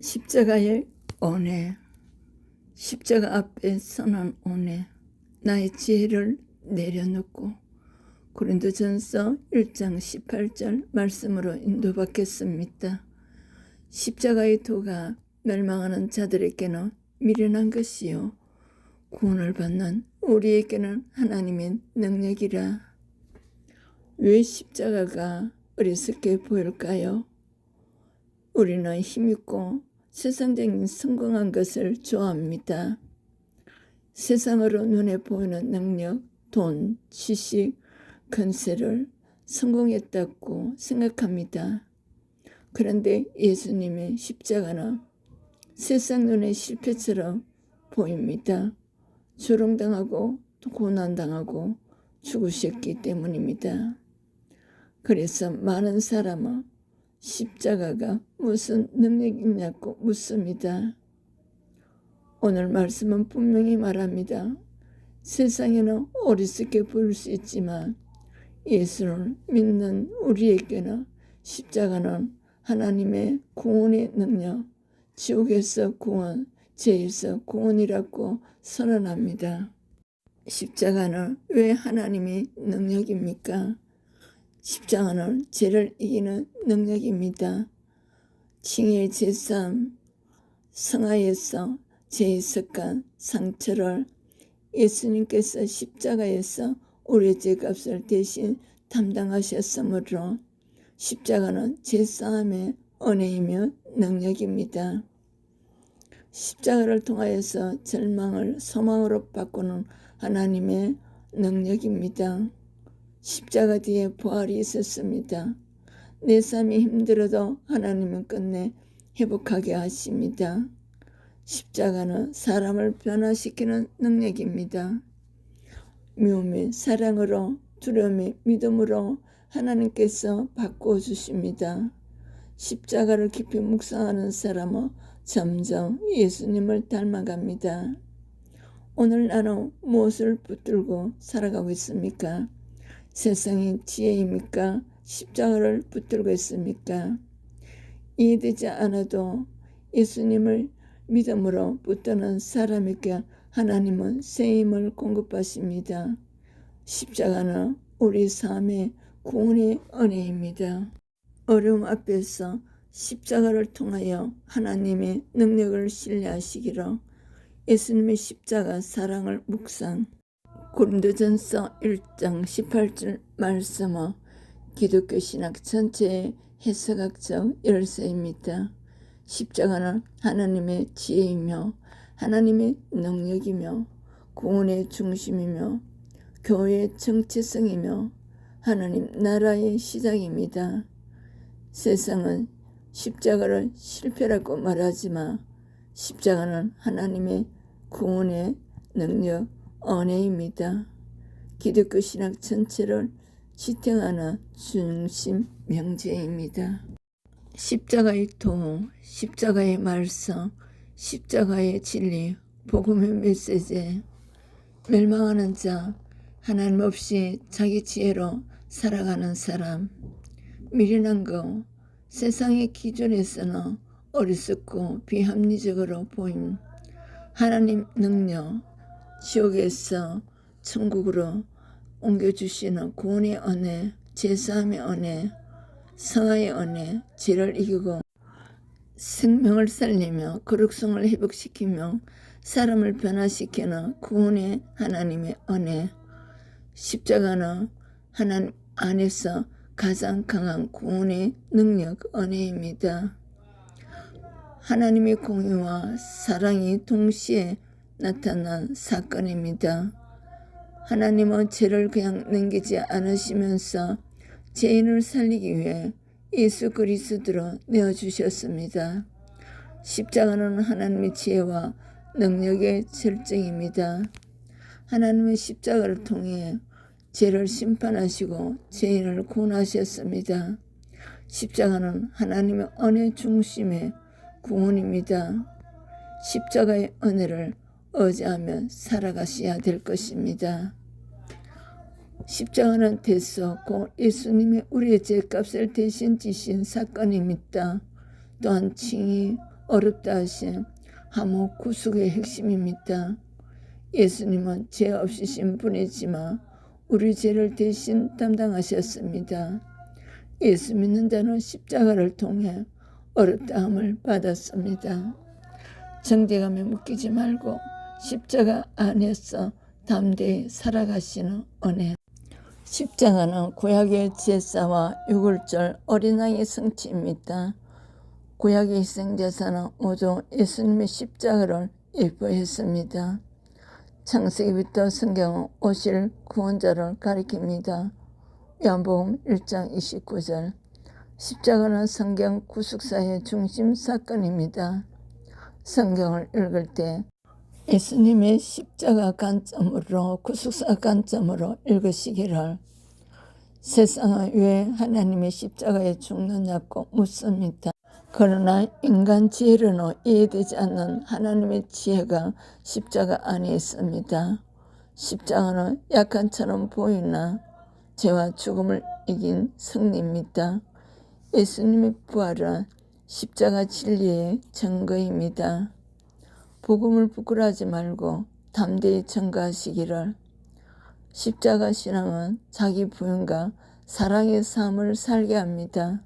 십자가의 은혜, 십자가 앞에 서는 은혜, 나의 지혜를 내려놓고 고린도전서 1장 18절 말씀으로 인도받겠습니다. 십자가의 도가 멸망하는 자들에게는 미련한 것이요 구원을 받는 우리에게는 하나님의 능력이라. 왜 십자가가 어리석게 보일까요? 우리는 힘있고 세상적인 성공한 것을 좋아합니다. 세상으로 눈에 보이는 능력, 돈, 지식, 권세를 성공했다고 생각합니다. 그런데 예수님의 십자가는 세상 눈에 실패처럼 보입니다. 조롱당하고 고난당하고 죽으셨기 때문입니다. 그래서 많은 사람은 십자가가 무슨 능력이 있냐고 묻습니다. 오늘 말씀은 분명히 말합니다. 세상에는 어리석게 보일 수 있지만 예수를 믿는 우리에게는 십자가는 하나님의 구원의 능력, 지옥에서 구원, 죄에서 구원이라고 선언합니다. 십자가는 왜 하나님의 능력입니까? 십자가는 죄를 이기는 능력입니다. 징의 제삼, 성하에서 죄의 습관, 상처를 예수님께서 십자가에서 우리의 죄값을 대신 담당하셨으므로 십자가는 죄사함의 은혜이며 능력입니다. 십자가를 통하여서 절망을 소망으로 바꾸는 하나님의 능력입니다. 십자가 뒤에 부활이 있었습니다. 내 삶이 힘들어도 하나님은 끝내 회복하게 하십니다. 십자가는 사람을 변화시키는 능력입니다. 미움의 사랑으로, 두려움의 믿음으로 하나님께서 바꾸어 주십니다. 십자가를 깊이 묵상하는 사람은 점점 예수님을 닮아갑니다. 오늘 나는 무엇을 붙들고 살아가고 있습니까? 세상의 지혜입니까? 십자가를 붙들고 있습니까? 이해되지 않아도 예수님을 믿음으로 붙드는 사람에게 하나님은 새 힘을 공급하십니다. 십자가는 우리 삶의 구원의 은혜입니다. 어려움 앞에서 십자가를 통하여 하나님의 능력을 신뢰하시기로 예수님의 십자가 사랑을 묵상. 고린도전서 1장 18절 말씀은 기독교 신학 전체의 해석학적 열쇠입니다. 십자가는 하나님의 지혜이며 하나님의 능력이며 구원의 중심이며 교회의 정체성이며 하나님 나라의 시작입니다. 세상은 십자가를 실패라고 말하지만 십자가는 하나님의 구원의 능력, 은혜입니다. 기독교 신학 전체를 지탱하는 중심 명제입니다. 십자가의 도, 십자가의 말씀, 십자가의 진리, 복음의 메시지. 멸망하는 자, 하나님 없이 자기 지혜로 살아가는 사람, 미련한 거, 세상의 기준에서는 어리석고 비합리적으로 보임, 하나님 능력, 지옥에서 천국으로 옮겨주시는 구원의 은혜, 제사함의 은혜, 성화의 은혜, 죄를 이기고 생명을 살리며 거룩성을 회복시키며 사람을 변화시키는 구원의 하나님의 은혜. 십자가는 하나님 안에서 가장 강한 구원의 능력, 은혜입니다. 하나님의 공의와 사랑이 동시에 나타난 사건입니다. 하나님은 죄를 그냥 넘기지 않으시면서 죄인을 살리기 위해 예수 그리스도로 내어주셨습니다. 십자가는 하나님의 지혜와 능력의 절정입니다. 하나님은 십자가를 통해 죄를 심판하시고 죄인을 구원하셨습니다. 십자가는 하나님의 은혜 중심의 구원입니다. 십자가의 은혜를 의지하며 살아가셔야 될 것입니다. 십자가는 대수없고 예수님이 우리의 죄값을 대신 지신 사건입니다. 또한 칭의, 어렵다 하신 하모 구속의 핵심입니다. 예수님은 죄 없으신 분이지만 우리 죄를 대신 담당하셨습니다. 예수 믿는 자는 십자가를 통해 어렵다함을 받았습니다. 정죄감에 묶이지 말고 십자가 안에서 담대히 살아가시는 은혜. 십자가는 구약의 제사와 유월절 어린양의 성취입니다. 구약의 희생제사는 모두 예수님의 십자가를 예표했습니다. 창세기부터 성경은 오실 구원자를 가리킵니다. 요한복음 1장 29절. 십자가는 성경 구속사의 중심 사건입니다. 성경을 읽을 때 예수님의 십자가 관점으로 구속사 관점으로 읽으시기를. 세상은 왜 하나님의 십자가에 죽느냐고 묻습니다. 그러나 인간 지혜로는 이해되지 않는 하나님의 지혜가 십자가 안에 있습니다. 십자가는 약한처럼 보이나 죄와 죽음을 이긴 승리입니다. 예수님의 부활은 십자가 진리의 증거입니다. 복음을 부끄러워하지 말고 담대히 전가하시기를. 십자가 신앙은 자기 부인과 사랑의 삶을 살게 합니다.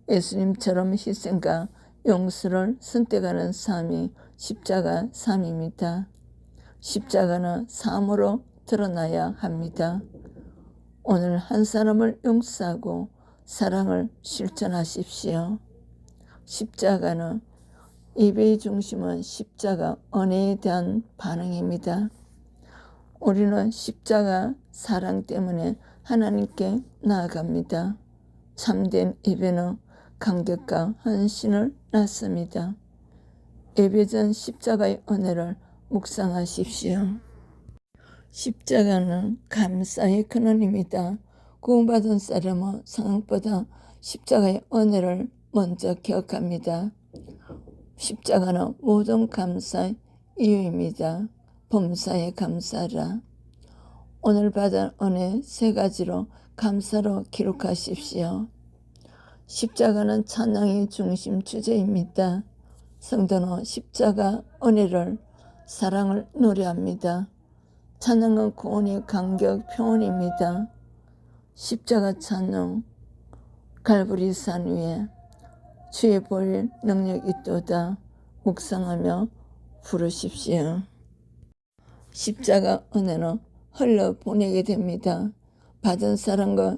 예수님처럼 희생과 용서를 선택하는 삶이 십자가 삶입니다. 십자가는 삶으로 드러나야 합니다. 오늘 한 사람을 용서하고 사랑을 실천하십시오. 십자가는 예배의 중심은 십자가 은혜에 대한 반응입니다. 우리는 십자가 사랑 때문에 하나님께 나아갑니다. 참된 예배는 감격과 헌신을 낳습니다. 예배 전 십자가의 은혜를 묵상하십시오. 십자가는 감사의 근원입니다. 구원받은 사람은 상황보다 십자가의 은혜를 먼저 기억합니다. 십자가는 모든 감사의 이유입니다. 범사에 감사라. 오늘 받은 은혜 3가지로 감사로 기록하십시오. 십자가는 찬양의 중심 주제입니다. 성도는 십자가 은혜를 사랑을 노래합니다. 찬양은 구원의 감격 표현입니다. 십자가 찬양. 갈보리산 위에 주의 보일 능력이 있도다 묵상하며 부르십시오. 십자가 은혜는 흘러보내게 됩니다. 받은 사랑과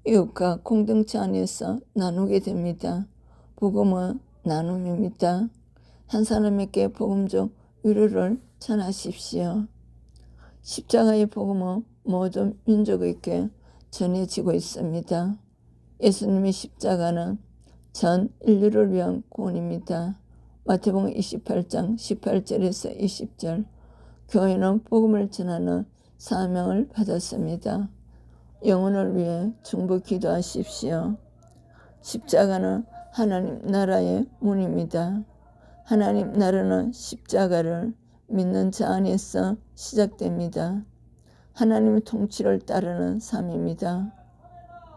이웃과 공동체 안에서 나누게 됩니다. 복음은 나눔입니다. 한 사람에게 복음적 위로를 전하십시오. 십자가의 복음은 모든 민족에게 전해지고 있습니다. 예수님의 십자가는 전 인류를 위한 구원입니다. 마태복음 28장 18절에서 20절. 교회는 복음을 전하는 사명을 받았습니다. 영혼을 위해 중보 기도하십시오. 십자가는 하나님 나라의 문입니다. 하나님 나라는 십자가를 믿는 자 안에서 시작됩니다. 하나님의 통치를 따르는 삶입니다.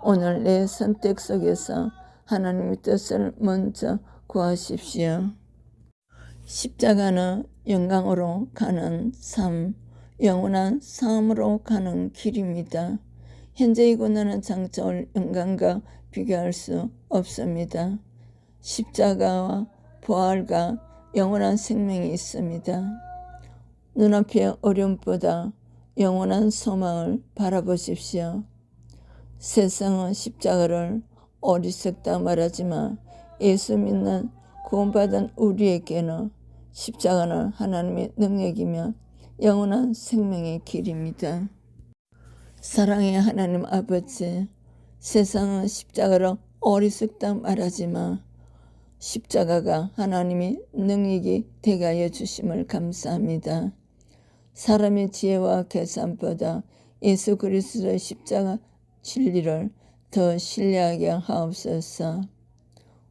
오늘 내 선택 속에서 하나님의 뜻을 먼저 구하십시오. 십자가는 영광으로 가는 삶, 영원한 삶으로 가는 길입니다. 현재의 고난은 장차 올 영광과 비교할 수 없습니다. 십자가와 부활과 영원한 생명이 있습니다. 눈앞의 어려움보다 영원한 소망을 바라보십시오. 세상은 십자가를 어리석다 말하지만 예수 믿는 구원받은 우리에게는 십자가는 하나님의 능력이며 영원한 생명의 길입니다. 사랑의 하나님 아버지, 세상은 십자가를 어리석다 말하지만 십자가가 하나님의 능력이 되게 하여 주심을 감사합니다. 사람의 지혜와 계산보다 예수 그리스도의 십자가 진리를 더 신뢰하게 하옵소서.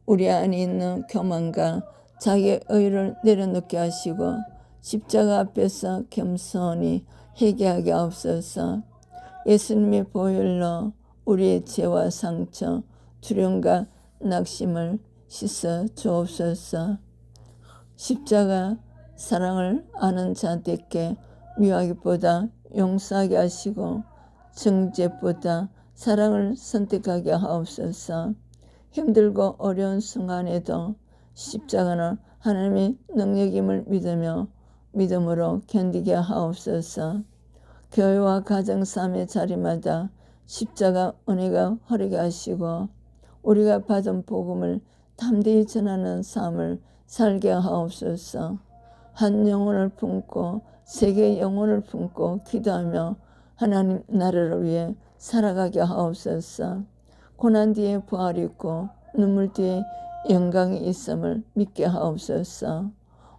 우리 안에 있는 교만과 자기의 의를 내려놓게 하시고 십자가 앞에서 겸손히 회개하게 하옵소서. 예수님의 보혈로 우리의 죄와 상처, 두려움과 낙심을 씻어 주옵소서. 십자가 사랑을 아는 자들께 미워하기보다 용서하게 하시고 정죄보다 사랑을 선택하게 하옵소서. 힘들고 어려운 순간에도 십자가는 하나님의 능력임을 믿으며 믿음으로 견디게 하옵소서. 교회와 가정삶의 자리마다 십자가 은혜가 흐르게 하시고 우리가 받은 복음을 담대히 전하는 삶을 살게 하옵소서. 한 영혼을 품고 세계 영혼을 품고 기도하며 하나님 나라를 위해 살아가게 하옵소서. 고난 뒤에 부활이 있고 눈물 뒤에 영광이 있음을 믿게 하옵소서.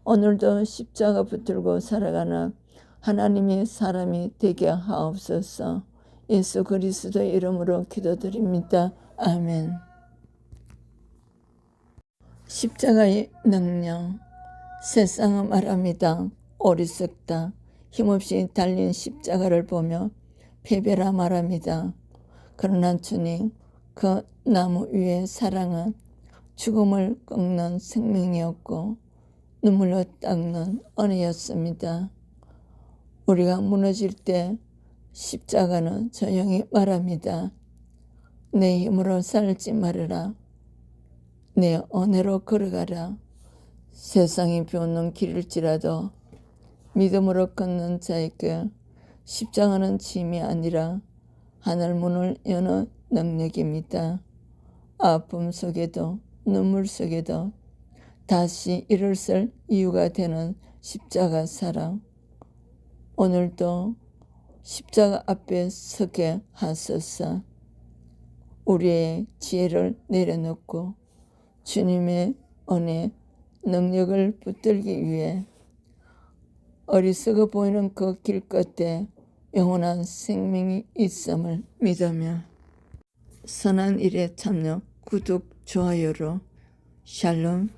오늘도 십자가 붙들고 살아가는 하나님의 사람이 되게 하옵소서. 예수 그리스도의 이름으로 기도드립니다. 아멘. 십자가의 능력. 세상은 말합니다. 어리석다. 힘없이 달린 십자가를 보며 패배라 말합니다. 그러나 주님, 그 나무 위의 사랑은 죽음을 꺾는 생명이었고 눈물로 닦는 은혜였습니다. 우리가 무너질 때 십자가는 조용히 말합니다. 내 힘으로 살지 말아라. 내 은혜로 걸어가라. 세상이 비웃는 길일지라도 믿음으로 걷는 자에게 십자가는 짐이 아니라 하늘 문을 여는 능력입니다. 아픔 속에도 눈물 속에도 다시 일어설 이유가 되는 십자가 사랑. 오늘도 십자가 앞에 서게 하소서. 우리의 지혜를 내려놓고 주님의 은혜, 능력을 붙들기 위해 어리석어 보이는 그 길 끝에 영원한 생명이 있음을 믿으며 선한 일에 참여, 구독, 좋아요로 샬롬.